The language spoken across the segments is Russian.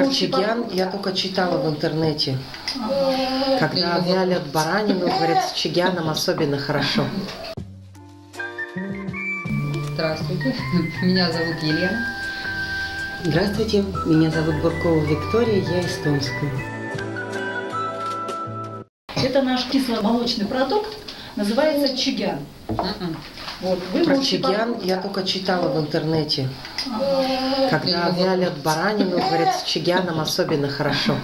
Про чигян я только читала в интернете. Когда вялят баранину, говорят, с чигяном особенно хорошо. Здравствуйте, меня зовут Елена. Здравствуйте, меня зовут Буркова Виктория, я из Томска. Это наш кисломолочный продукт, называется чигян. Вот, вы Про можете чигян я только читала в интернете. Когда вялят баранину, говорят, с чигяном особенно хорошо.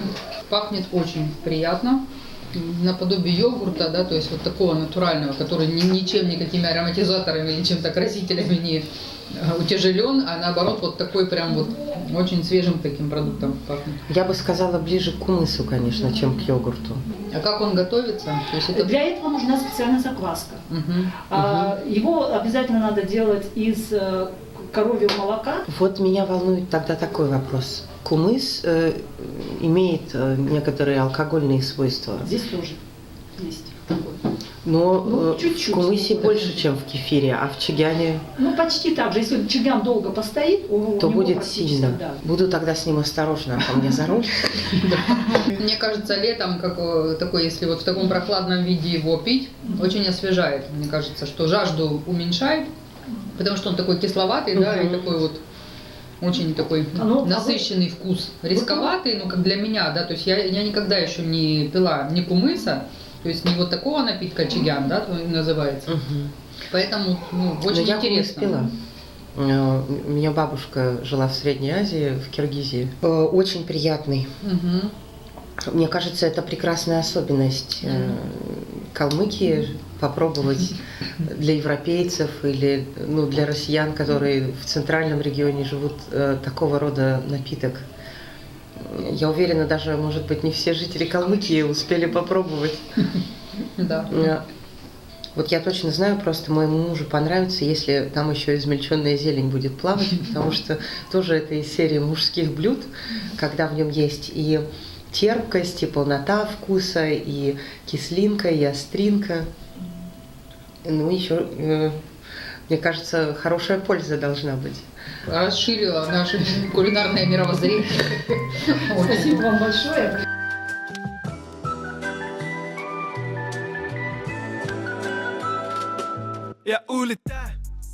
Пахнет очень приятно, наподобие йогурта, да, то есть вот такого натурального, который ничем, никакими ароматизаторами или чем-то красителями не утяжелен, а наоборот вот такой прям вот очень свежим таким продуктом пахнет. Я бы сказала ближе к кумысу, конечно, чем к йогурту. А как он готовится? То есть это... Для этого нужна специальная закваска. Его обязательно надо делать из коровьего молока. Вот меня волнует тогда такой вопрос. Кумыс имеет некоторые алкогольные свойства. Здесь тоже есть такой. Но чуть-чуть. в кумысе больше, чем в кефире, а в чигяне Ну, почти так же. Если чигян долго постоит, у то него будет практически, сильно. да. Буду тогда с ним осторожна, а по мне за руль. Мне кажется, летом, как такой, если вот в таком прохладном виде его пить, очень освежает. Мне кажется, что жажду уменьшает, потому что он такой кисловатый, да, и такой вот очень такой насыщенный вкус. Рисковатый, ну как для меня, да, то есть я никогда еще не пила ни кумыса, то есть не вот такого напитка чигян, да, то называется. Поэтому очень Но интересно. Я кумыс пила. У меня бабушка жила в Средней Азии, в Киргизии. Очень приятный. Мне кажется, это прекрасная особенность Калмыкии попробовать для европейцев или для россиян, которые в центральном регионе живут, такого рода напиток. Я уверена, даже, может быть, не все жители Калмыкии успели попробовать. Да. Вот я точно знаю, просто моему мужу понравится, если там еще измельченная зелень будет плавать, потому что тоже это из серии мужских блюд, когда в нем есть и терпкость, и полнота вкуса, и кислинка, и остринка. Ну, еще, мне кажется, хорошая польза должна быть. Расширила наше кулинарное мировоззрение. Спасибо вам большое. Я улетаю.